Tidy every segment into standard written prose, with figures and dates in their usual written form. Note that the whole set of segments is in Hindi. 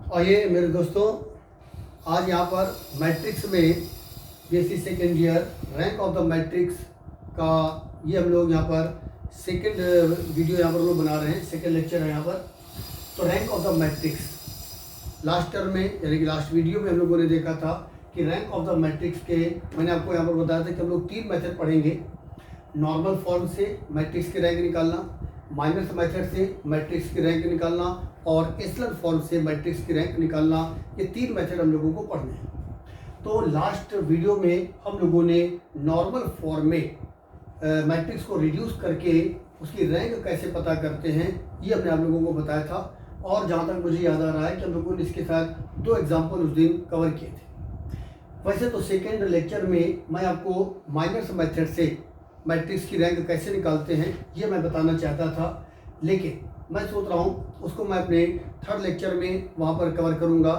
आइए मेरे दोस्तों, आज यहाँ पर मैट्रिक्स में BSc second year rank of the matrix का ये हम लोग यहाँ पर सेकेंड वीडियो यहाँ पर लोग बना रहे हैं। सेकेंड लेक्चर है यहाँ पर। तो rank of the matrix last term में यानी कि लास्ट वीडियो में हम लोगों ने देखा था कि रैंक ऑफ द मैट्रिक्स के मैंने आपको यहाँ पर बताया था कि हम लोग 3 मेथड पढ़ेंगे। नॉर्मल फॉर्म से मैट्रिक्स की रैंक निकालना, माइनस मेथड से मैट्रिक्स की रैंक निकालना और एशेलन फॉर्म से मैट्रिक्स की रैंक निकालना। ये 3 मेथड हम लोगों को पढ़ने हैं। तो लास्ट वीडियो में हम लोगों ने नॉर्मल फॉर्म में मैट्रिक्स को रिड्यूस करके उसकी रैंक कैसे पता करते हैं ये हमने आप लोगों को बताया था। और जहाँ तक मुझे याद आ रहा है कि हम लोगों ने इसके साथ 2 एग्जाम्पल उस दिन कवर किए थे। वैसे तो सेकेंड लेक्चर में मैं आपको माइनस मेथड से मैट्रिक्स की रैंक कैसे निकालते हैं ये मैं बताना चाहता था, लेकिन मैं सोच रहा हूँ उसको मैं अपने थर्ड लेक्चर में वहाँ पर कवर करूँगा।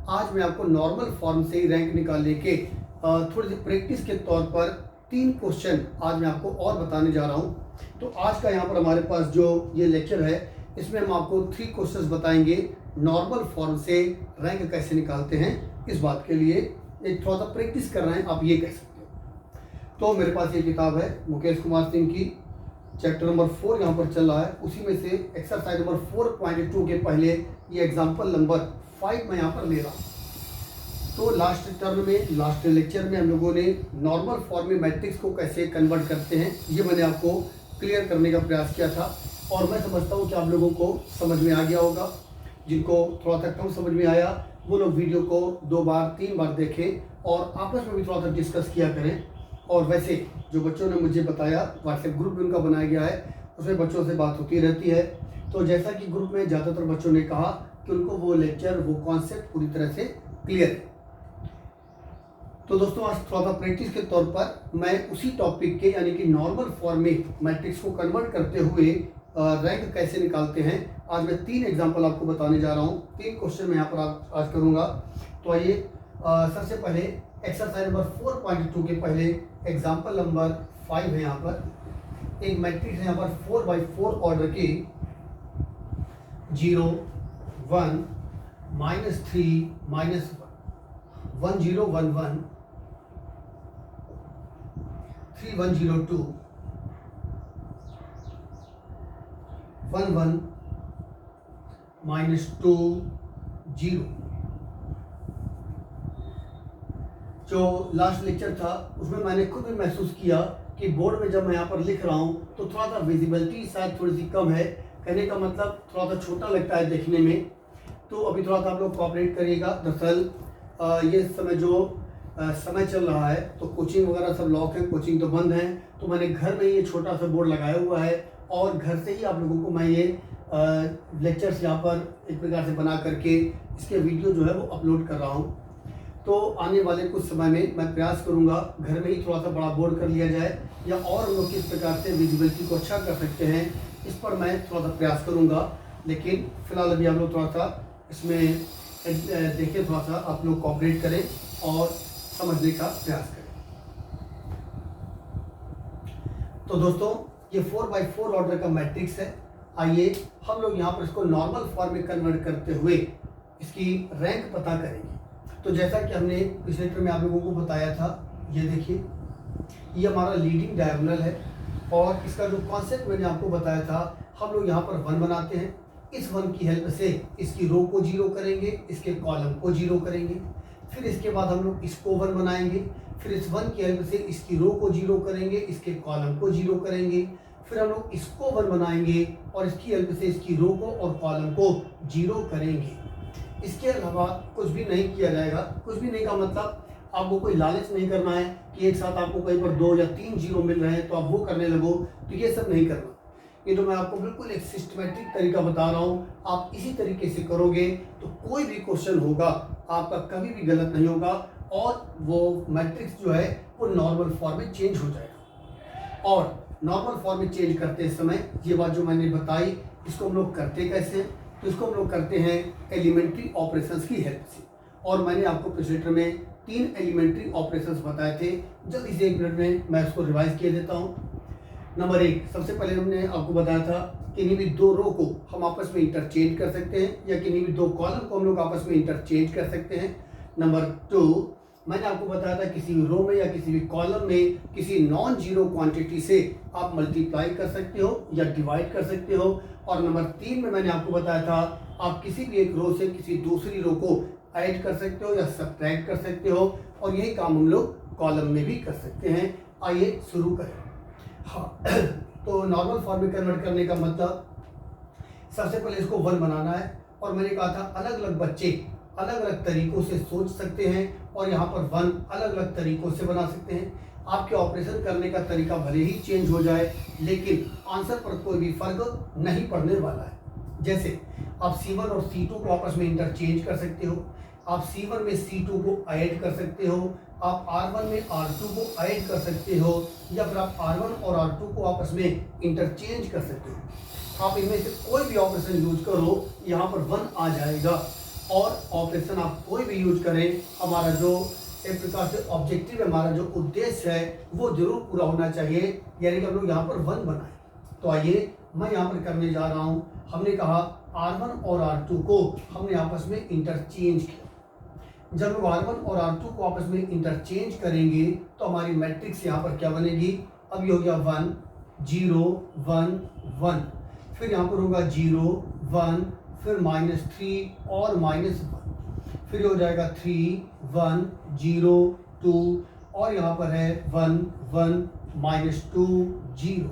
आज मैं आपको नॉर्मल फॉर्म से ही रैंक निकालने के थोड़ी सी प्रैक्टिस के तौर पर 3 क्वेश्चन आज मैं आपको और बताने जा रहा हूँ। तो आज का यहाँ पर हमारे पास जो ये लेक्चर है इसमें हम आपको 3 क्वेश्चंस बताएंगे नॉर्मल फॉर्म से रैंक कैसे निकालते हैं। इस बात के लिए एक थोड़ा सा प्रैक्टिस कर रहे हैं, आप ये कह सकते हो। तो मेरे पास ये किताब है मुकेश कुमार सिंह की, चैप्टर नंबर 4 यहाँ पर चल रहा है। उसी में से एक्सरसाइज नंबर 4.2 के पहले ये एग्जाम्पल नंबर 5 मैं यहाँ पर ले रहा हूँ। तो लास्ट टर्म में लास्ट लेक्चर में हम लोगों ने नॉर्मल फॉर्म में मैट्रिक्स को कैसे कन्वर्ट करते हैं ये मैंने आपको क्लियर करने का प्रयास किया था। और मैं समझता हूँ कि आप लोगों को समझ में आ गया होगा। जिनको थोड़ा सा कम समझ में आया वो लोग वीडियो को 2 बार 3 बार देखें और आपस में भी थोड़ा सा डिस्कस किया करें। और वैसे जो बच्चों ने मुझे बताया, व्हाट्सएप ग्रुप भी उनका बनाया गया है, उसमें बच्चों से बात होती रहती है। तो जैसा कि ग्रुप में ज़्यादातर बच्चों ने कहा कि उनको वो लेक्चर वो कॉन्सेप्ट पूरी तरह से क्लियर है। तो दोस्तों आज थोड़ा सा प्रैक्टिस के तौर पर मैं उसी टॉपिक के यानी कि नॉर्मल फॉर्म में मैट्रिक्स को कन्वर्ट करते हुए रैंक कैसे निकालते हैं आज मैं 3 एग्जाम्पल आपको बताने जा रहा हूँ। 3 क्वेश्चन मैं यहाँ पर आज करूँगा। तो आइए सबसे पहले एक्सरसाइज नंबर 4.2 के पहले एग्जाम्पल नंबर 5 है। यहाँ पर एक मैट्रिक्स है यहाँ पर 4x4 ऑर्डर की 0 1 -3 -1 1 0 1 1 3 1 0 2 1 1 -2 0। जो लास्ट लेक्चर था उसमें मैंने खुद भी महसूस किया कि बोर्ड में जब मैं यहाँ पर लिख रहा हूँ तो थोड़ा सा विजिबिलिटी शायद थोड़ी सी कम है। कहने का मतलब थोड़ा सा छोटा लगता है देखने में। तो अभी थोड़ा सा आप लोग कोऑपरेट करिएगा। दरअसल ये समय जो समय चल रहा है तो कोचिंग वगैरह सब लॉक है, कोचिंग तो बंद है। तो मैंने घर में ये छोटा सा बोर्ड लगाया हुआ है और घर से ही आप लोगों को मैं ये लेक्चर्स यहाँ पर एक प्रकार से बना करके इसके वीडियो जो है वो अपलोड कर रहा हूँ। तो आने वाले कुछ समय में मैं प्रयास करूंगा घर में ही थोड़ा सा बड़ा बोर्ड कर लिया जाए, या और हम लोग किस प्रकार से विजिबिलिटी को अच्छा कर सकते हैं इस पर मैं थोड़ा सा प्रयास करूंगा। लेकिन फिलहाल अभी आप लोग थोड़ा सा इसमें देखिए, थोड़ा सा आप लोग कोऑपरेट करें और समझने का प्रयास करें। तो दोस्तों ये 4x4 ऑर्डर का मैट्रिक्स है। आइए हम लोग यहाँ पर इसको नॉर्मल फॉर्म में कन्वर्ट करते हुए इसकी रैंक पता करेंगे। तो जैसा कि हमने पिछले लेक्चर में आप लोगों को बताया था, ये देखिए ये हमारा लीडिंग डायगोनल है और इसका जो कॉन्सेप्ट मैंने आपको बताया था, हम लोग यहाँ पर 1 बनाते हैं। इस 1 की हेल्प से इसकी रो को 0 करेंगे, इसके कॉलम को 0 करेंगे। फिर इसके बाद हम लोग इसको 1 बनाएंगे, फिर इस 1 की हेल्प से इसकी रो को 0 करेंगे, इसके कॉलम को 0 करेंगे। फिर हम लोग इसको 1 बनाएंगे और इसकी हेल्प से इसकी रो को और कॉलम को 0 करेंगे। इसके अलावा कुछ भी नहीं किया जाएगा। कुछ भी नहीं का मतलब आपको कोई लालच नहीं करना है कि एक साथ आपको कहीं पर 2 या 3 0 मिल रहे हैं तो आप वो करने लगो, तो ये सब नहीं करना। ये तो मैं आपको बिल्कुल एक सिस्टमेटिक तरीका बता रहा हूँ। आप इसी तरीके से करोगे तो कोई भी क्वेश्चन होगा आपका कभी भी गलत नहीं होगा और वो मैट्रिक्स जो है वो नॉर्मल फॉर्म में चेंज हो जाएगा। और नॉर्मल फॉर्म में चेंज करते समय ये बात जो मैंने बताई, इसको हम लोग करते कैसे हैं? तो इसको हम लोग करते हैं एलिमेंट्री ऑपरेशंस की हेल्प से। और मैंने आपको पिछले लेक्चर में 3 एलिमेंट्री ऑपरेशंस बताए थे। जल्दी से 1 मिनट में मैं इसको रिवाइज किए देता हूँ। नंबर 1, सबसे पहले हमने आपको बताया था किन्हीं भी दो रो को हम आपस में इंटरचेंज कर सकते हैं या किन्हीं भी दो कॉलम को हम लोग आपस में इंटरचेंज कर सकते हैं। नंबर 2, मैंने आपको बताया था किसी भी रो में या किसी भी कॉलम में किसी नॉन जीरो क्वांटिटी से आप मल्टीप्लाई कर सकते हो या डिवाइड कर सकते हो। और नंबर 3 में मैंने आपको बताया था आप किसी भी एक रो से किसी दूसरी रो को ऐड कर सकते हो या सब्ट्रैक्ट कर सकते हो, और यही काम हम लोग कॉलम में भी कर सकते हैं। आइए शुरू करें। हाँ तो नॉर्मल फॉर्म में कन्वर्ट करने का मतलब सबसे पहले इसको 1 बनाना है, और मैंने कहा था अलग अलग बच्चे अलग अलग तरीकों से सोच सकते हैं और यहाँ पर 1 अलग अलग तरीकों से बना सकते हैं। आपके ऑपरेशन करने का तरीका भले ही चेंज हो जाए लेकिन आंसर पर कोई भी फर्क नहीं पड़ने वाला है। जैसे आप C1 और C2 को आपस में इंटरचेंज कर सकते हो, आप C1 में C2 को ऐड कर सकते हो, आप R1 में R2 को ऐड कर सकते हो, या फिर आप R1 और R2 को आपस में इंटरचेंज कर सकते हो। आप इनमें से कोई भी ऑपरेशन यूज करो यहाँ पर 1 आ जाएगा, और ऑपरेशन आप कोई भी यूज करें हमारा जो एक प्रकार से ऑब्जेक्टिव है, हमारा जो उद्देश्य है वो जरूर पूरा होना चाहिए, यानी कि हम लोग यहाँ पर 1 बनाएं। तो आइए मैं यहाँ पर करने जा रहा हूँ। हमने कहा R1 और R2 को हमने आपस में इंटरचेंज किया। जब लोग R1 और R2 को आपस में इंटरचेंज करेंगे तो हमारी मैट्रिक्स यहाँ पर क्या बनेगी? अब ये हो गया 1 0 1 1, फिर यहाँ पर होगा 0 1, फिर -3 और -1, फिर हो जाएगा 3 1 0 2, और यहाँ पर है 1 1 -2 0।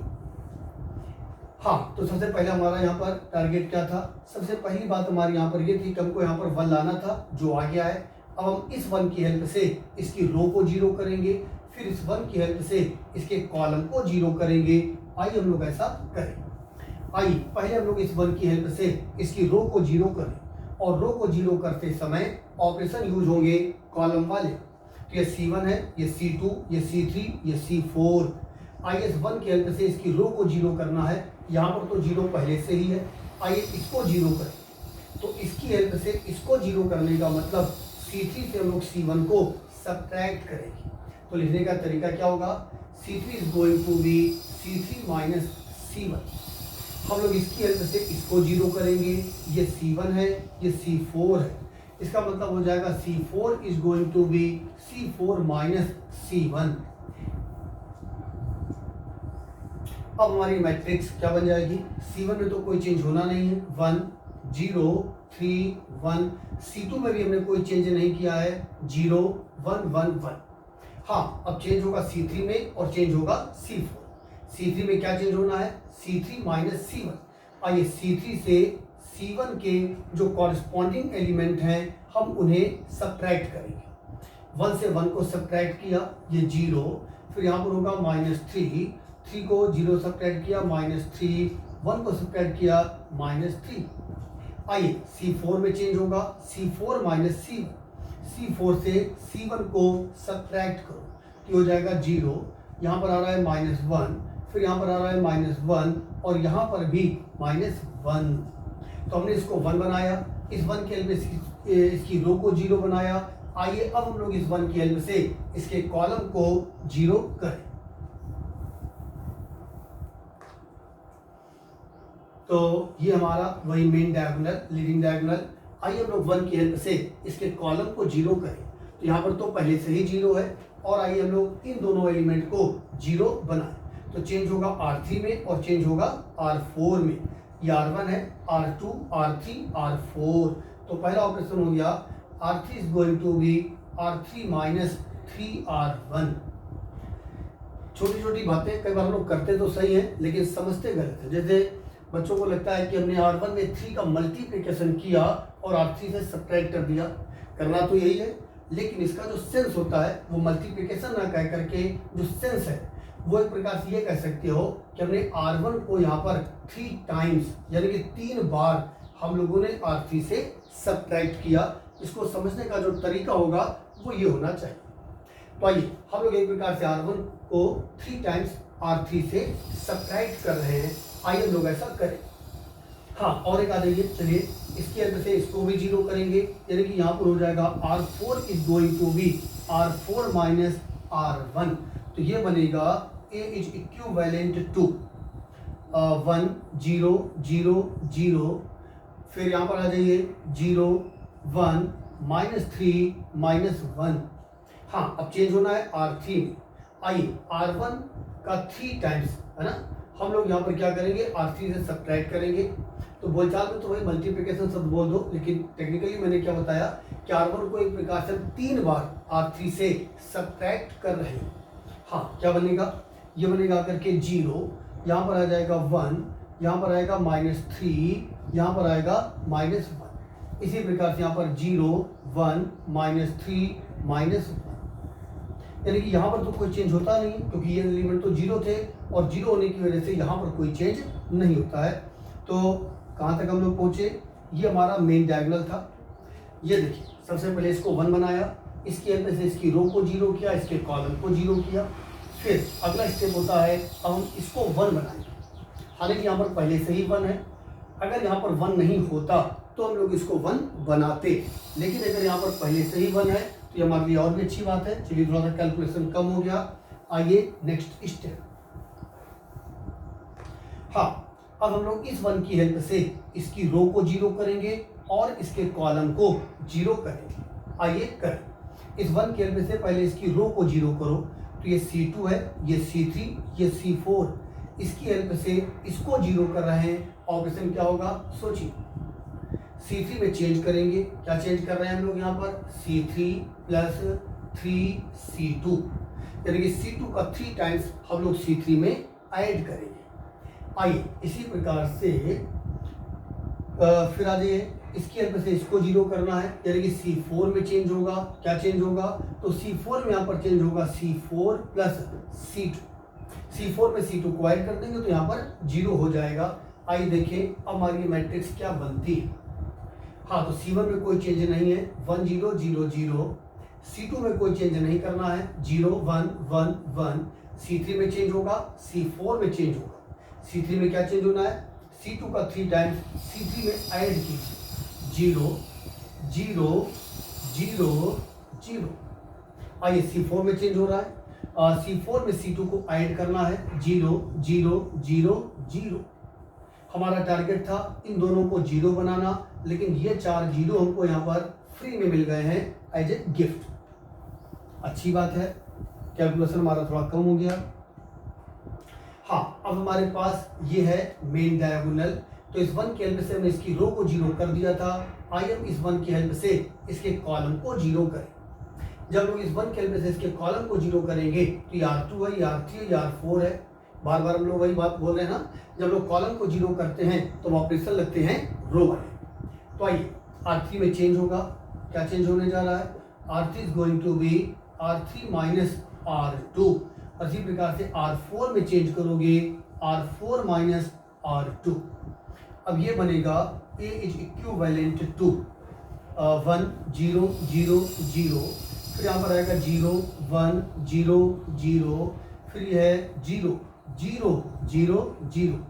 हाँ तो सबसे पहले हमारा यहाँ पर टारगेट क्या था? सबसे पहली बात हमारी यहाँ पर ये थी कि हमको यहाँ पर 1 लाना था, जो आ गया है। अब हम इस 1 की हेल्प से इसकी रो को 0 करेंगे, फिर इस 1 की हेल्प से इसके कॉलम को 0 करेंगे। आइए हम लोग ऐसा करें। आइए पहले हम लोग इस 1 की हेल्प से इसकी रो को 0 करें, और रो को 0 करते समय ऑपरेशन यूज होंगे कॉलम वाले। तो ये C1 है, ये C2, ये C3, ये C4। आइए इस 1 की हेल्प से इसकी रो को 0 करना है। यहाँ पर तो 0 पहले से ही है, आइए इसको 0 करें। तो इसकी हेल्प से इसको 0 करने का मतलब C3 से हम लोग C1 को सब्ट्रैक्ट करेंगे। तो लिखने का तरीका क्या होगा? C3 is going to be C3 minus C1। हम लोग इसकी हेल्प से इसको 0 करेंगे। ये C1 है, ये C4 है, इसका मतलब हो जाएगा C4 is going to be C4 minus C1। अब हमारी मैट्रिक्स क्या बन जाएगी? C1 में तो कोई चेंज होना नहीं है, 1 0 3 1। C2 में भी हमने कोई चेंज नहीं किया है, 0 1 1 1। हाँ अब चेंज होगा C3 में और चेंज होगा C4। C3 में क्या चेंज होना है? C3 minus C1। आइए C3 से C1 के जो कॉरस्पॉन्डिंग एलिमेंट हैं हम उन्हें सब्ट्रैक्ट करेंगे। 1 से 1 को सब्ट्रैक्ट किया, ये 0, फिर यहाँ पर होगा -3, 3 को 0 सब्ट्रैक्ट किया -3, 1 को सब्ट्रैक्ट किया -3। आइए C4 में चेंज होगा, C4 माइनस C1। C4 से C1 को सब्ट्रैक्ट करो तो हो जाएगा 0, यहाँ पर आ रहा है -1, फिर यहाँ पर आ रहा है -1, और यहाँ पर भी -1। तो हमने इसको 1 बनाया, इस 1 की हेल्प से इसकी रो को 0 बनाया। आइए अब हम लोग इस 1 की हेल्प से इसके कॉलम को 0 करें। तो ये हमारा वही मेन डायगोनल, लीडिंग डायगोनल। आइए हम लोग 1 की हेल्प से इसके कॉलम को 0 करें। तो यहाँ पर तो पहले से ही 0 है, और आइए हम लोग इन दोनों एलिमेंट को 0 बनाएं। तो चेंज होगा R3 में और चेंज होगा R4 में। ये R1 है, R2 R3 R4। तो पहला ऑपरेशन हो गया R3 is going to be R3 minus 3R1। छोटी छोटी बातें कई बार हम लोग करते तो सही है लेकिन समझते गलत है। जैसे बच्चों को लगता है कि हमने R1 में 3 का मल्टीप्लिकेशन किया और R3 से सब्ट्रैक्ट कर दिया। करना तो यही है, लेकिन इसका जो सेंस होता है वो मल्टीप्लिकेशन ना कह करके जो सेंस है वो एक प्रकार से ये कह सकते हो कि हमने R1 को यहाँ पर 3 टाइम्स यानी कि 3 बार हम लोगों ने R3 से सब्ट्रैक्ट किया। इसको समझने का जो तरीका होगा वो ये होना चाहिए। तो आइए हम लोग एक प्रकार से R1 को 3 टाइम्स R3 से सब्ट्रैक्ट कर रहे हैं। आइए हम लोग ऐसा करें। हाँ और एक आ जाइए, चलिए इसकी हेल्प से इसको भी 0 करेंगे, यानी कि यहाँ पर हो जाएगा R4 is going to be R4 minus R1। तो ये बनेगा A इज इक्विवेलेंट टू 1 0 0 0, फिर यहाँ पर आ जाइए 0 1 -3 -1। हाँ, अब चेंज होना है R3 में। आइए R1 का 3 टाइम्स है ना, हम लोग यहाँ पर क्या करेंगे, R3 से सब्ट्रैक्ट करेंगे। तो बोलचाल में तो भाई मल्टीप्लिकेशन शब्द बोल दो, लेकिन टेक्निकली मैंने क्या बताया कि R1 को एक प्रकार से 3 बार R3 से सब्ट्रैक्ट कर रहे हैं। हाँ, क्या बनेगा, ये बनेगा करके 0, यहाँ पर आ जाएगा 1, यहाँ पर आएगा -3, यहाँ पर आएगा -1। इसी प्रकार से यहाँ पर 0 1 -3 -1, यानी कि यहाँ पर तो कोई चेंज होता नहीं क्योंकि ये एलिमेंट तो 0 थे और 0 होने की वजह से यहाँ पर कोई चेंज नहीं होता है। तो कहाँ तक हम लोग पहुँचे, ये हमारा मेन डायगोनल था। ये देखिए, सबसे पहले इसको 1 बनाया, इसकी हेल्प से इसकी रो को 0 किया, इसके कॉलम को 0 किया। फिर अगला स्टेप होता है, अब हम इसको 1 बनाएंगे। हालांकि यहाँ पर पहले से ही 1 है, अगर यहाँ पर 1 नहीं होता तो हम लोग इसको 1 बनाते, लेकिन अगर यहाँ पर पहले से ही 1 है तो ये हमारे लिए और भी अच्छी बात है। चलिए थोड़ा सा कैलकुलेशन कम हो गया। आइए नेक्स्ट स्टेप। हाँ, अब हम लोग इस 1 की हेल्प से इसकी रो को 0 करेंगे और इसके कॉलम को 0 करेंगे। आइए करें। इस 1 की हेल्प से पहले इसकी रो को 0 करो, तो ये C2 है, ये C3, ये C4। इसकी हेल्प से इसको 0 कर रहे हैं, ऑपरेशन क्या होगा सोचिए। C3 में चेंज करेंगे, क्या चेंज कर रहे हैं हम लोग यहाँ पर, C3 + 3C2, यानी कि C2 का 3 टाइम्स हम लोग C3 में ऐड करेंगे। आइए इसी प्रकार से फिर आ जाइए, इसकी हेल्प से इसको 0 करना है, यानी कि C4 में चेंज होगा, क्या चेंज होगा, तो C4 में यहाँ पर चेंज होगा C4 + C2। C4 में C2 को ऐड कर देंगे तो यहाँ पर 0 हो जाएगा। आइए देखिए अब हमारी मैट्रिक्स क्या बनती है। हाँ, तो C1 में कोई चेंज नहीं है, 1 0 0 0। C2 में कोई चेंज नहीं करना है, 0 1 1 1। C3 में चेंज होगा, C4 में चेंज होगा। C3 में क्या चेंज होना है, C2 का 3 टाइम्स C3 में ऐड कीजिए, 0 0 0 0। आइए C4 में चेंज हो रहा है, C4 में C2 को ऐड करना है, 0 0 0 0। हमारा टारगेट था इन दोनों को 0 बनाना, लेकिन ये 4 0 हमको यहाँ पर फ्री में मिल गए हैं एज ए गिफ्ट। अच्छी बात है, कैलकुलेशन हमारा थोड़ा कम हो गया। हाँ, अब हमारे पास ये है मेन डायगोनल। तो इस 1 की हेल्प से हमने इसकी रो को 0 कर दिया था। आइए हम इस 1 की हेल्प से इसके कॉलम को 0 करें। जब लोग इस 1 की हेल्प से इसके कॉलम को 0 करेंगे तो ये R2 है, ये R3 है, ये R4 है। बार बार हम लोग वही बात बोल रहे हैं ना, जब लोग कॉलम को 0 करते हैं तो ऑपरेशन लगते हैं रो वाले। तो आइए R3 में चेंज होगा, क्या चेंज होने जा रहा है, R3 is going to be R3 - R2। इसी प्रकार से R4 में चेंज करोगे, R4 - R2। अब ये बनेगा A इज इक्विवेलेंट टू 1 0 0 0। फिर यहाँ पर आएगा 0 1 0 0। फिर ये है 0 0 0 0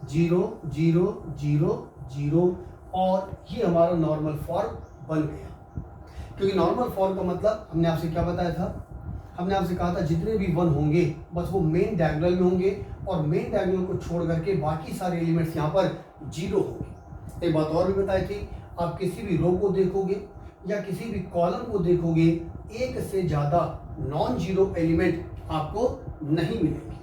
0 0 0 0। और ये हमारा नॉर्मल फॉर्म बन गया। क्योंकि नॉर्मल फॉर्म का मतलब हमने आपसे क्या बताया था, हमने आपसे कहा था जितने भी 1 होंगे बस वो मेन डायगोनल में होंगे, और मेन डायगोनल को छोड़ करके बाकी सारे एलिमेंट्स यहाँ पर 0 होंगे। एक बात और भी बताई थी, आप किसी भी रो को देखोगे या किसी भी कॉलम को देखोगे, एक से ज़्यादा नॉन जीरो एलिमेंट आपको नहीं मिलेंगे।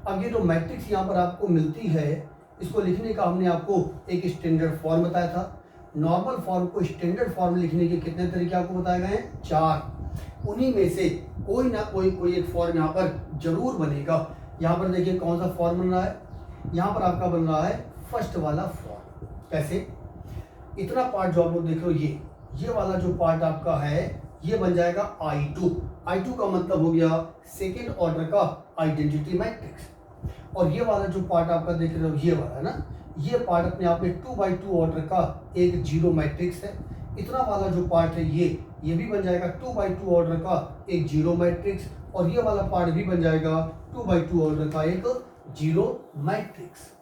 अब ये जो मैट्रिक्स यहाँ पर आपको मिलती है, इसको लिखने का हमने आपको एक स्टैंडर्ड फॉर्म बताया था। नॉर्मल फॉर्म को स्टैंडर्ड फॉर्म लिखने के कितने तरीके आपको बताए गए हैं, 4। उन्हीं में से कोई ना कोई एक फॉर्म यहाँ पर जरूर बनेगा। यहाँ पर देखिए कौन सा फॉर्म बन रहा है, यहाँ पर आपका बन रहा है फर्स्ट वाला फॉर्म। कैसे, इतना पार्ट जो आप लोग देख रहे हो, ये वाला जो पार्ट आपका है ये बन जाएगा I2। I2 का मतलब हो गया सेकेंड ऑर्डर का आइडेंटिटी मैट्रिक्स। और ये वाला जो पार्ट आपका देख रहे हो, ये वाला है ना, ये पार्ट अपने आप में 2x2 ऑर्डर का एक जीरो मैट्रिक्स है। इतना वाला जो पार्ट है ये भी बन जाएगा 2x2 ऑर्डर का एक जीरो मैट्रिक्स, और ये वाला पार्ट भी बन जाएगा 2x2 ऑर्डर का एक जीरो मैट्रिक्स।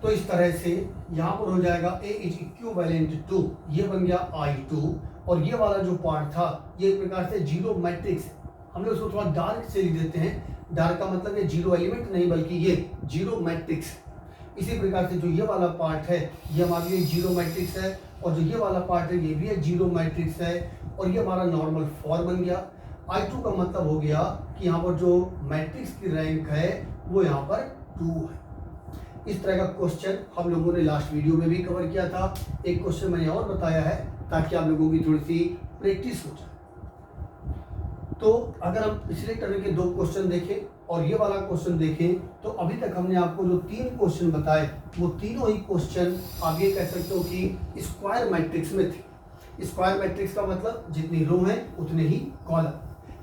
तो इस तरह से यहाँ पर हो जाएगा A इज इक्विवेलेंट टू, ये बन गया I2, और ये वाला जो पार्ट था ये एक प्रकार से जीरो मैट्रिक्स। हम लोग इसको थोड़ा डार्क से लिख देते हैं। डार्क का मतलब ये जीरो एलिमेंट नहीं बल्कि ये जीरो मैट्रिक्स। इसी प्रकार से जो ये वाला पार्ट है ये हमारे लिए जीरो मैट्रिक्स है, और जो ये वाला पार्ट है ये भी एक जीरो मैट्रिक्स है, और ये हमारा नॉर्मल फॉर्म बन गया। I2 का मतलब हो गया कि यहाँ पर जो मैट्रिक्स की रैंक है वो यहाँ पर 2 है। इस तरह का क्वेश्चन हम लोगों ने लास्ट वीडियो में भी कवर किया था। एक क्वेश्चन मैंने और बताया है ताकि आप लोगों की थोड़ी सी प्रैक्टिस हो जाए। तो अगर हम पिछले टर्म के 2 क्वेश्चन देखें और ये वाला क्वेश्चन देखें तो अभी तक हमने आपको जो 3 क्वेश्चन बताए वो तीनों ही क्वेश्चन आप ये कह सकते हो कि स्क्वायर मैट्रिक्स में थे। स्क्वायर मैट्रिक्स का मतलब जितनी रो हैं उतने ही कॉलम,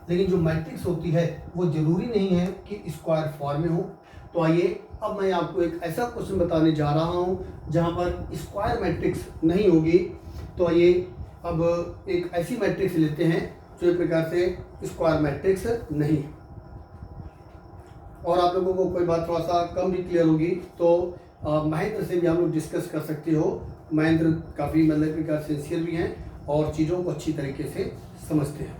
लेकिन जो मैट्रिक्स होती है वो जरूरी नहीं है कि स्क्वायर फॉर्म में हो। तो आइए अब मैं आपको एक ऐसा क्वेश्चन बताने जा रहा हूँ जहाँ पर स्क्वायर मैट्रिक्स नहीं होगी। तो आइए अब एक ऐसी मैट्रिक्स लेते हैं जो एक प्रकार से स्क्वायर मैट्रिक्स नहीं है, और आप लोगों को कोई बात थोड़ा सा कम भी क्लियर होगी तो महेंद्र से भी आप लोग डिस्कस कर सकते हो। महेंद्र काफ़ी मतलब प्रकार सिंसियर भी हैं और चीज़ों को अच्छी तरीके से समझते हैं।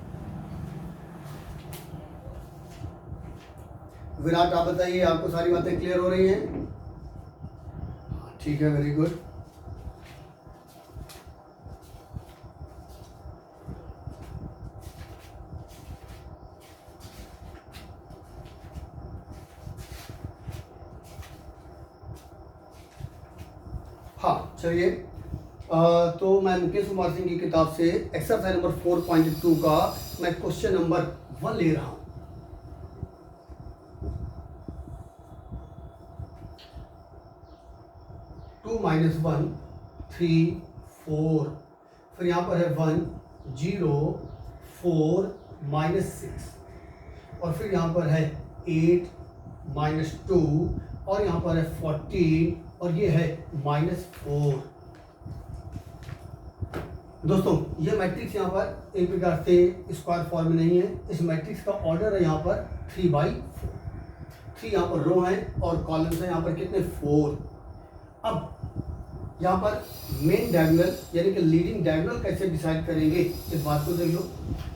विराट आप बताइए, आपको सारी बातें क्लियर हो रही हैं? ठीक है, वेरी गुड। हाँ चलिए, तो मैं मुकेश कुमार सिंह की किताब से एक्सरसाइज नंबर 4.2 का मैं क्वेश्चन नंबर 1 ले रहा हूँ। टू माइनस 1 3 4, फिर यहाँ पर है 1 0 4 -6, और फिर यहाँ पर है 8 -2, और यहाँ पर है 14, और ये है -4। दोस्तों ये मैट्रिक्स यहाँ पर एक प्रकार से स्क्वायर फॉर्म में नहीं है। इस मैट्रिक्स का ऑर्डर है यहाँ पर 3/4। 3 यहाँ पर रो हैं और कॉलम्स हैं यहाँ पर कितने 4। अब यहाँ पर मेन डायगोनल यानी कि लीडिंग डायगोनल कैसे डिसाइड करेंगे इस बात को देख लो।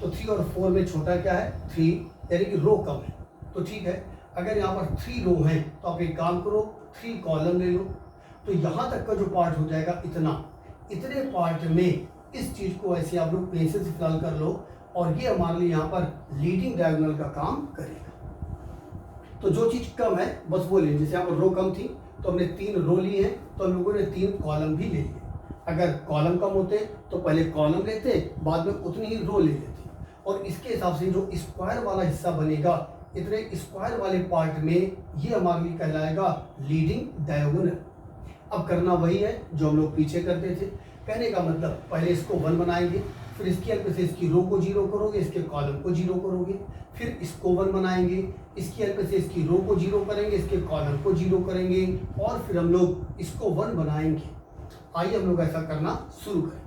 तो 3 और 4 में छोटा क्या है 3, यानी कि रो कम है। तो ठीक है, अगर यहाँ पर 3 रो हैं तो आप एक काम करो 3 कॉलम ले लो। तो यहाँ तक का जो पार्ट हो जाएगा इतने पार्ट में इस चीज़ को ऐसे आप लोग पेंसिल से फिलहाल कर लो, और ये हमारे लिए यहाँ पर लीडिंग डायगोनल का काम करेगा। तो जो चीज़ कम है बस वो ले, जैसे यहाँ पर रो कम थी तो हमने 3 रो ली हैं, तो हम लोगों ने 3 कॉलम भी ले लिए। अगर कॉलम कम होते तो पहले कॉलम लेते, बाद में उतनी ही रो ले लेते, और इसके हिसाब से जो स्क्वायर वाला हिस्सा बनेगा इतने स्क्वायर वाले पार्ट में ये हमारे लिए कहलाएगा लीडिंग डायगोनल। अब करना वही है जो हम लोग पीछे करते थे। कहने का मतलब पहले इसको 1 बनाएंगे, फिर इसकी हेल्प से इसकी रो को 0 करोगे, इसके कॉलम को 0 करोगे, फिर इसको 1 बनाएंगे, इसकी हेल्प से इसकी रो को 0 करेंगे, इसके कॉलम को 0 करेंगे, और फिर हम लोग इसको 1 बनाएंगे। आइए हम लोग ऐसा करना शुरू करें।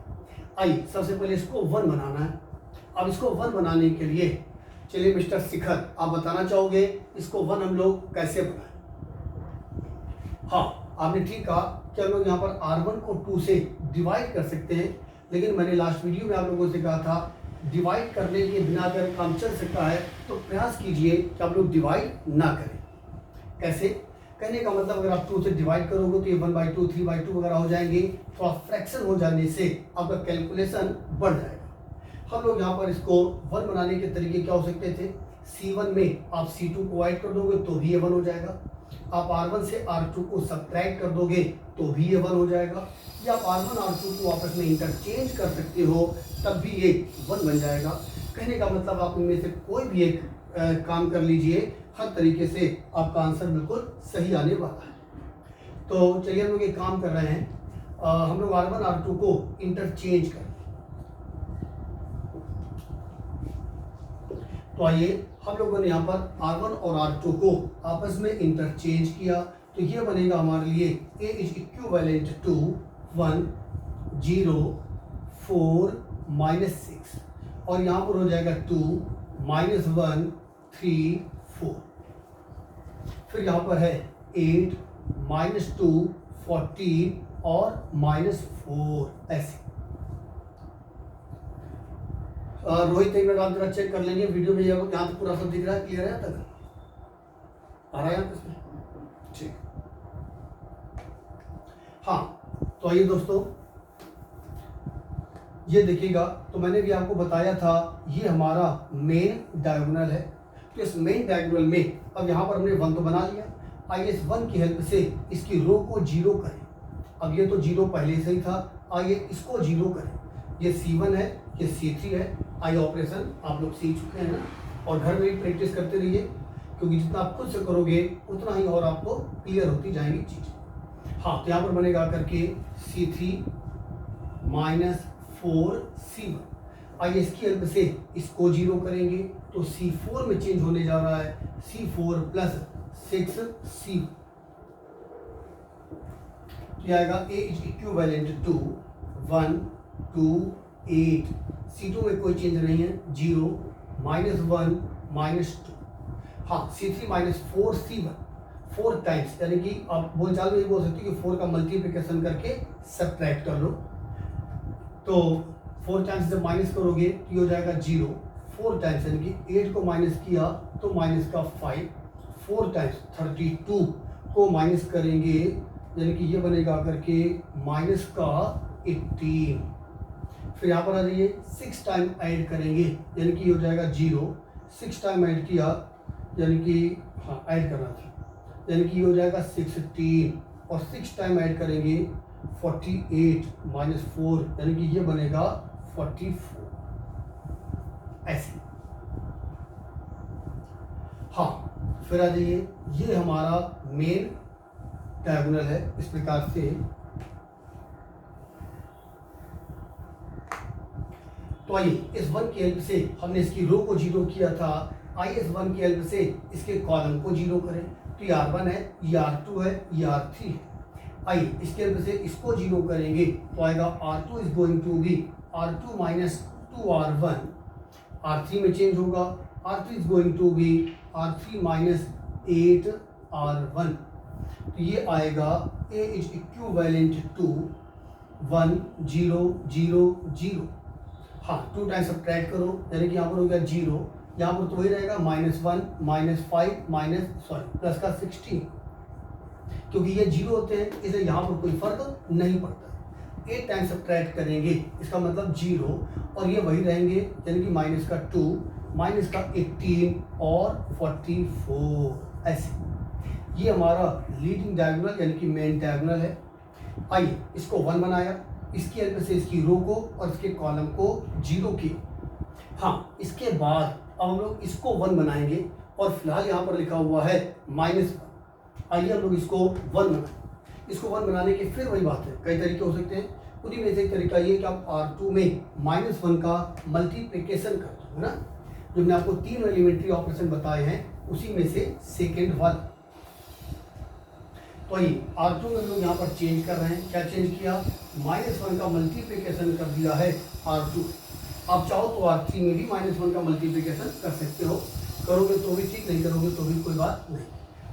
आइए सबसे पहले इसको 1 बनाना है। अब इसको 1 बनाने के लिए चलिए मिस्टर शिखर आप बताना चाहोगे इसको 1 हम लोग कैसे बनाएं? हाँ आपने ठीक कहा कि हम लोग यहाँ पर R1 को 2 से डिवाइड कर सकते हैं, लेकिन मैंने लास्ट वीडियो में आप लोगों से कहा था डिवाइड करने के बिना अगर काम चल सकता है तो प्रयास कीजिए कि आप लोग डिवाइड ना करें। कैसे? कहने का मतलब अगर आप 2 से डिवाइड करोगे तो ये 1/2 3/2 वगैरह हो जाएंगे, थोड़ा फ्रैक्शन हो जाने से आपका कैलकुलेशन बढ़ जाएगा। हम लोग यहाँ पर इसको 1 बनाने के तरीके क्या हो सकते थे? C1 में आप C2 को ऐड कर दोगे तो भी ये 1 हो जाएगा, आप R1 से R2 को सब्ट्रैक्ट कर दोगे तो भी ये 1 हो जाएगा, या आप R1 R2 को आपस में इंटरचेंज कर सकते हो तब भी ये 1 बन जाएगा। कहने का मतलब आप इनमें से कोई भी एक काम कर लीजिए, हर तरीके से आपका आंसर बिल्कुल सही आने वाला है। तो चलिए हम लोग एक काम कर रहे हैं, हम लोग R1 R2 को इंटरचेंज करें। तो आइए हम लोगों ने यहाँ पर R1 और R2 को आपस में इंटरचेंज किया, तो ये बनेगा हमारे लिए A इज इक्विवेलेंट टू 1 0 4 -6, और यहाँ पर हो जाएगा 2 -1 3 4, फिर यहाँ पर है 8 -2 14 और -4 ऐसे। रोहित एक मिनट आप जरा चेक कर लेंगे वीडियो में, यहाँ तक पूरा सब दिख रहा है, क्लियर है तक आ रहा है यहाँ इसमें? ठीक। हाँ तो आइए दोस्तों ये देखिएगा, तो मैंने भी आपको बताया था ये हमारा मेन डायगोनल है। तो इस मेन डायगोनल में अब यहाँ पर हमने 1 तो बना लिया, आइए इस 1 की हेल्प से इसकी रो को 0 करें। अब ये तो 0 पहले से ही था, आइए इसको 0 करें। ये C1 है, ये C3 है। आइए ऑपरेशन आप लोग सीख चुके हैं ना, और घर में भी प्रैक्टिस करते रहिए, क्योंकि जितना आप खुद से करोगे उतना ही और आपको क्लियर होती जाएंगी चीज़ें। हाँ तो यहाँ पर बनेगा करके C3 माइनस 4C1। आइए इसकी हेल्प से इसको 0 करेंगे तो C4 में चेंज होने जा रहा है, C4 प्लस 6C। तो आएगा A is equivalent to 1 2 8। C2 में कोई चेंज नहीं है, 0 -1 -2। हाँ C3 माइनस 4C1, 4 टाइम्स, यानी कि आप बोलचाल में ये बोल सकते हो कि 4 का मल्टीप्लिकेशन करके सब्ट्रैक्ट कर लो। तो 4 टाइम्स जब माइनस करोगे तो ये हो जाएगा 0। 4 टाइम्स यानी कि 8 को माइनस किया तो माइनस का 5। 4 टाइम्स 32 को माइनस करेंगे यानी कि ये बनेगा करके माइनस का 18। फिर यहाँ पर आ जाइए 6 टाइम ऐड करेंगे यानी कि हो जाएगा 0। 6 टाइम ऐड किया यानी कि हाँ ऐड करना था, यानी कि ये हो जाएगा 16। और 6 टाइम ऐड करेंगे 48 माइनस 4 यानी कि ये बनेगा 44। ऐसे हाँ फिर आ जाइए, ये हमारा मेन डायगोनल है। इस प्रकार से तो आइए इस 1 की हेल्प से हमने इसकी रो को 0 किया था, आइए इस 1 की हेल्प से इसके कॉलम को 0 करें। तो ये R1 है, ये R2 है, ये R3 है। आइए इसके हेल्प से इसको 0 करेंगे तो आएगा R2 is going to be R2 minus 2R1। R3 में चेंज होगा, R3 is going to be R3 minus 8R1। तो ये आएगा A इज इक्विवेलेंट टू 1 0 0 0। हाँ 2 टाइम्स सब्ट्रैक्ट करो यानी कि यहाँ पर हो गया 0, यहाँ पर तो वही रहेगा -1 -5 प्लस का 16। क्योंकि ये 0 होते हैं इसलिए यहाँ पर कोई फर्क नहीं पड़ता। 8 टाइम्स सब्ट्रैक्ट करेंगे इसका मतलब 0 और ये वही रहेंगे यानी कि माइनस का 2 माइनस का 18 और 44। ऐसे ये हमारा लीडिंग डायगोनल यानी कि मेन डायगोनल है। आइए इसको 1 बनाया, इसकी हेल्प से इसकी रो को और इसके कॉलम को 0 किया। हाँ इसके बाद अब हम लोग इसको 1 बनाएंगे और फिलहाल यहाँ पर लिखा हुआ है -1। आइए हम लोग इसको 1 बनाएं। इसको 1 बनाने की फिर वही बात है, कई तरीके हो सकते हैं। उन्हीं में से एक तरीका ये कि आप R2 में -1 का मल्टीप्लिकेशन कर दो, है ना। जो मैंने आपको 3 एलिमेंट्री ऑपरेशन बताए हैं उसी में से सेकेंड वाला। तो आइए R2 में लोग यहाँ पर चेंज कर रहे हैं। क्या चेंज किया? -1 का मल्टीप्लिकेशन कर दिया है R2। आप चाहो तो R3 में भी -1 का मल्टीप्लिकेशन कर सकते हो, करोगे तो भी ठीक, नहीं करोगे तो भी कोई बात नहीं।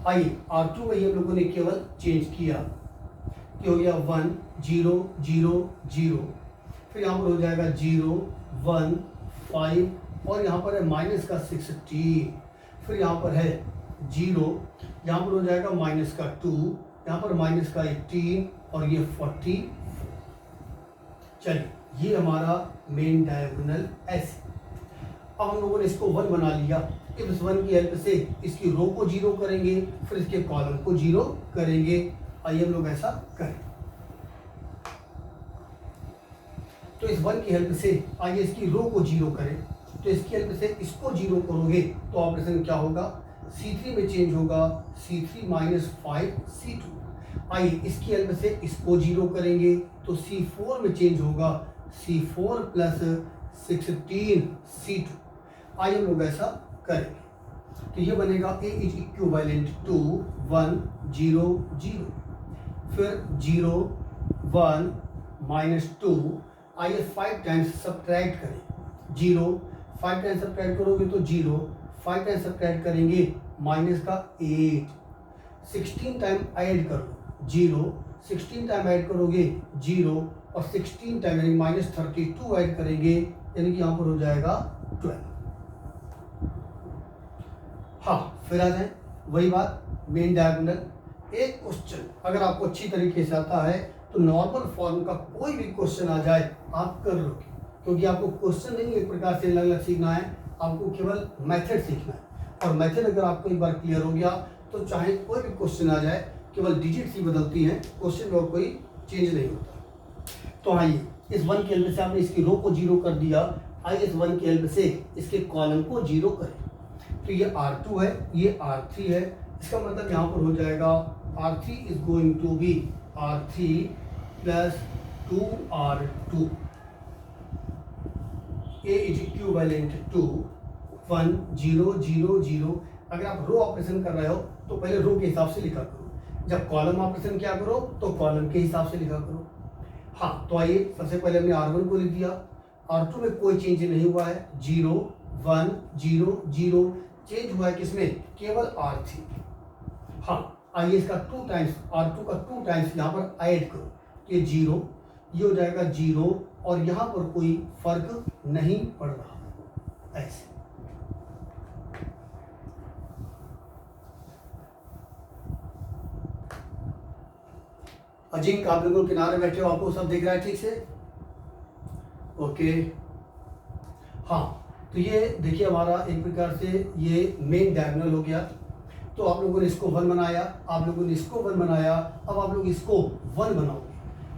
आइए R2 में ही हम लोगों ने केवल चेंज किया कि हो गया 1 0 0 0। फिर यहाँ पर हो जाएगा 0 1 5 और यहाँ पर है माइनस का 16। फिर यहाँ पर है 0, यहाँ पर हो जाएगा माइनस का 2, यहाँ पर माइनस का 18 और ये 40। चलिए ये हमारा मेन डायगोनल ऐसे। अब हम लोगों ने इसको 1 बना लिया। इस 1 की हेल्प से इसकी रो को 0 करेंगे, फिर इसके कॉलम को 0 करेंगे। आइए हम लोग ऐसा करें। तो इस 1 की हेल्प से आइए इसकी रो को 0 करें। तो इसकी हेल्प से इसको 0 करोगे तो ऑपरेशन क्या होगा? C3 में चेंज होगा, C3 माइनस 5C2। आइए इसकी हेल्प से इसको 0 करेंगे तो C4 में चेंज होगा, C4 प्लस 16C2। आइए हम लोग ऐसा करेंगे। तो ये बनेगा A इज इक्विवेलेंट टू 1 0 0। फिर 0 1 -2। आइए 5 टाइम्स सब्ट्रैक्ट करें। 0 5 टाइम्स सब्ट्रैक्ट करोगे तो 0, 5 टाइम्स सब्ट्रैक्ट करेंगे माइनस का 8। 16 टाइम ऐड करो 0, 16 टाइम ऐड करोगे 0 और 16 टाइम यानी -32 ऐड करेंगे यानी कि यहाँ पर हो जाएगा 12। हाँ, फिर आ जाए वही बात, मेन डायगोनल। एक क्वेश्चन अगर आपको अच्छी तरीके से आता है तो नॉर्मल फॉर्म का कोई भी क्वेश्चन आ जाए आप कर लोगे, क्योंकि आपको क्वेश्चन नहीं एक प्रकार से अलग अलग सीखना है, आपको केवल मेथड सीखना है। और मेथड अगर आपको एक बार क्लियर हो गया तो चाहे कोई भी क्वेश्चन आ जाए, केवल डिजिट्स ही बदलती हैं, क्वेश्चन में और कोई चेंज नहीं होता। तो आइए, इस 1 की हेल्प से आपने इसकी रो को 0 कर दिया, आइए इस 1 की हेल्प से इसके कॉलम को 0 करें। तो ये R2 है, ये R3 है, इसका मतलब यहाँ पर हो जाएगा R3 is going to be R3 plus 2R2, A is equivalent to 1 0 0 0। अगर आप रो ऑपरेशन कर रहे हो तो पहले रो के हिसाब से लिखा करो, जब कॉलम ऑपरेशन क्या करो तो कॉलम के हिसाब से लिखा करो। हाँ, तो आइए सबसे पहले हमने R1 को लिख दिया, R2 में कोई चेंज नहीं हुआ है, 0 1 0 0। चेंज हुआ है किसमें, केवल R3। हाँ, आइए इसका 2 टाइम्स, R2 का 2 टाइम्स यहाँ पर ऐड करो, ये 0, ये हो जाएगा 0, और यहाँ पर कोई फर्क नहीं पड़ रहा, ऐसे। अजिंक आप बिल्कुल किनारे बैठे हो, आपको सब दिख रहा है ठीक से, ओके। हाँ, तो ये देखिए हमारा एक प्रकार से ये मेन डायगोनल हो गया। तो आप लोगों ने इसको 1 बनाया, आप लोगों ने इसको 1 बनाया, अब आप लोग इसको 1 बनाओगे।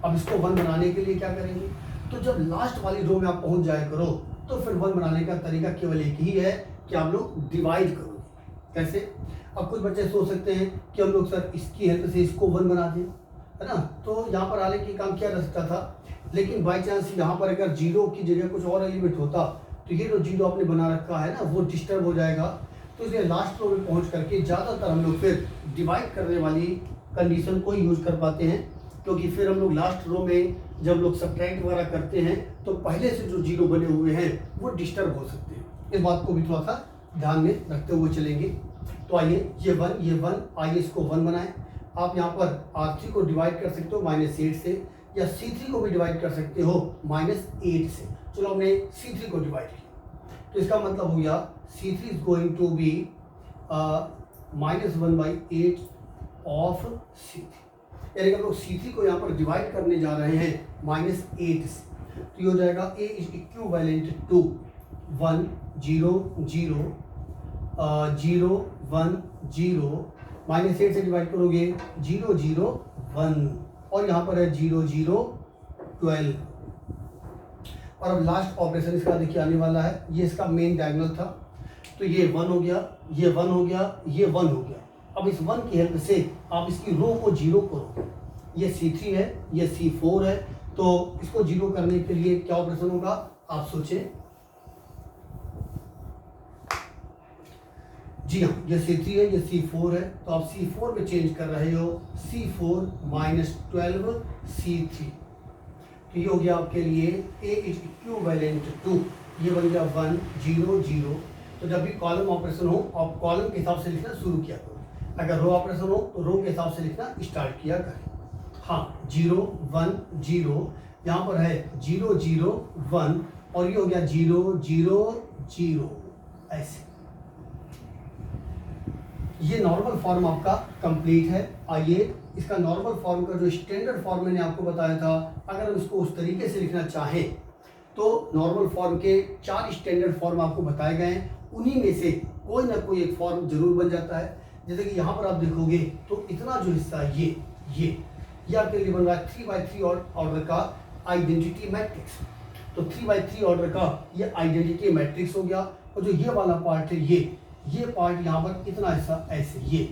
अब इसको 1 बनाने के लिए क्या करेंगे, तो जब लास्ट वाली रो में आप पहुंच जाया करो तो फिर 1 बनाने का तरीका केवल एक ही है कि आप लोग डिवाइड करोगे। कैसे, अब कुछ बच्चे सोच सकते हैं कि हम लोग सर इसकी हेल्प से इसको 1 बना दें, है ना, तो यहाँ पर आने की काम किया जा सकता था, लेकिन बाई चांस यहाँ पर अगर 0 की जगह कुछ और एलिमेंट होता तो ये जो 0 आपने बना रखा है ना वो डिस्टर्ब हो जाएगा। तो इसलिए लास्ट रो में पहुंच करके ज़्यादातर हम लोग फिर डिवाइड करने वाली कंडीशन को यूज़ कर पाते हैं, क्योंकि फिर हम लोग लास्ट रो में जब लोग सब्ट्रैक्ट वगैरह करते हैं तो पहले से जो 0 बने हुए हैं वो डिस्टर्ब हो सकते हैं। इस बात को भी थोड़ा सा ध्यान में रखते हुए चलेंगे। तो आइए ये 1, आइए इसको 1 बनाएं। आप यहाँ पर R3 को डिवाइड कर सकते हो -8 से, या C3 को भी डिवाइड कर सकते हो -8 से। चलो हमने C3 को डिवाइड किया, तो इसका मतलब हो गया C3 is going to be -1/8 of C3, यानी कि हम लोग C3 को यहाँ पर डिवाइड करने जा रहे हैं -8 से। तो ये हो जाएगा A इज इक्विवेलेंट टू 1 0 0 0 1 0, -8 से डिवाइड करोगे 0 0 1, और यहाँ पर है 0 0 12। और अब लास्ट ऑपरेशन इसका देखिए आने वाला है, ये इसका मेन डायगोनल था, तो ये 1 हो गया, ये 1 हो गया, ये 1 हो गया। अब इस 1 की हेल्प से आप इसकी रो को 0 करो, ये C3 है, ये C4 है, तो इसको 0 करने के लिए क्या ऑपरेशन होगा आप सोचें। जी हाँ, ये C3 है, ये C4 है, तो आप C4 में चेंज कर रहे हो, C4 -12 C3। तो ये हो गया आपके लिए A इज इक्विवेलेंट टू, ये बन गया 1 0 0। तो जब भी कॉलम ऑपरेशन हो आप कॉलम के हिसाब से लिखना शुरू किया करो, अगर रो ऑपरेशन हो तो रो के हिसाब से लिखना स्टार्ट किया करें। हाँ, 0 1 0, यहाँ पर है 0 0 1, और ये हो गया 0 0 0, ऐसे। ये नॉर्मल फॉर्म आपका कंप्लीट है। आइए इसका नॉर्मल फॉर्म का जो स्टैंडर्ड फॉर्म मैंने आपको बताया था, अगर हम इसको उस तरीके से लिखना चाहें तो नॉर्मल फॉर्म के 4 स्टैंडर्ड फॉर्म आपको बताए गए हैं, उन्हीं में से कोई ना कोई एक फॉर्म जरूर बन जाता है। जैसे कि यहाँ पर आप देखोगे तो इतना जो हिस्सा ये आपके लिए बन रहा है 3x3 ऑर्डर का आइडेंटिटी मैट्रिक्स। तो 3x3 ऑर्डर का ये आइडेंटिटी मैट्रिक्स हो गया, और जो ये वाला पार्ट है ये पार्ट यहाँ पर इतना हिस्सा ऐसे, ये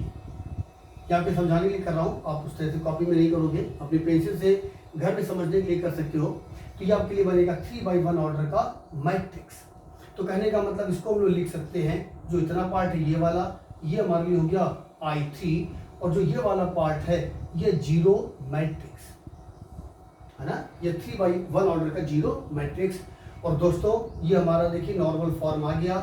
आपके समझाने के लिए कर रहा हूँ, आप उस तरह से कॉपी में नहीं करोगे, अपनी पेंसिल से घर में समझने के लिए कर सकते हो। तो ये आपके लिए बनेगा 3x1 ऑर्डर का मैट्रिक्स। तो कहने का मतलब इसको हम लोग लिख सकते हैं, जो इतना पार्ट है ये वाला, ये हमारे लिए हो गया I3, और जो ये वाला पार्ट है ये 0 मैट्रिक्स है ना, ये 3x1 ऑर्डर का 0 मैट्रिक्स। और दोस्तों ये हमारा देखिए नॉर्मल फॉर्म आ गया,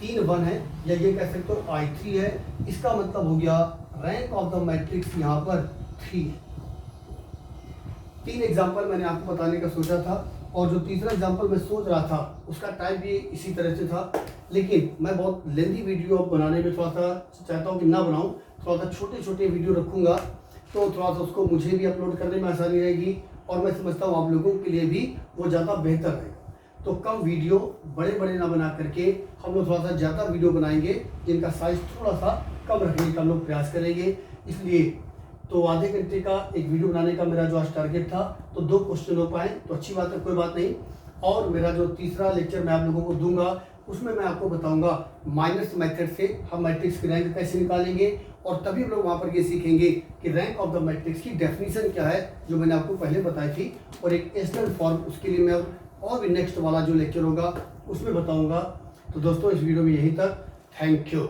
3 1 है, या ये कह सकते हो I3 है। इसका मतलब हो गया रैंक ऑफ द मैट्रिक्स यहाँ पर 3 है। 3 एग्जाम्पल मैंने आपको बताने का सोचा था, और जो तीसरा एग्जाम्पल मैं सोच रहा था उसका टाइप भी इसी तरह से था, लेकिन मैं बहुत लेंदी वीडियो बनाने में थोड़ा सा चाहता हूँ कि ना बनाऊँ, थोड़ा सा छोटे छोटे वीडियो रखूँगा, तो थोड़ा सा उसको मुझे भी अपलोड करने में आसानी रहेगी और मैं समझता हूँ आप लोगों के लिए भी वो ज़्यादा बेहतर रहेगा। तो कम वीडियो बड़े बड़े ना बना करके हम लोग थोड़ा सा ज़्यादा वीडियो बनाएंगे जिनका साइज़ थोड़ा सा कम रखने का हम लोग प्रयास करेंगे। इसलिए तो आधे घंटे का एक वीडियो बनाने का मेरा जो आज टारगेट था, तो 2 क्वेश्चन हो पाए तो अच्छी बात है, कोई बात नहीं। और मेरा जो तीसरा लेक्चर मैं आप लोगों को दूंगा उसमें मैं आपको बताऊंगा माइनस मेथड से हम मैट्रिक्स की रैंक कैसे निकालेंगे, और तभी हम लोग वहाँ पर ये सीखेंगे कि रैंक ऑफ द मैट्रिक्स की डेफिनेशन क्या है जो मैंने आपको पहले बताई थी, और एक एशनल फॉर्म उसके लिए मैं और भी नेक्स्ट वाला जो लेक्चर होगा उसमें बताऊँगा। तो दोस्तों इस वीडियो में यहीं तक, थैंक यू।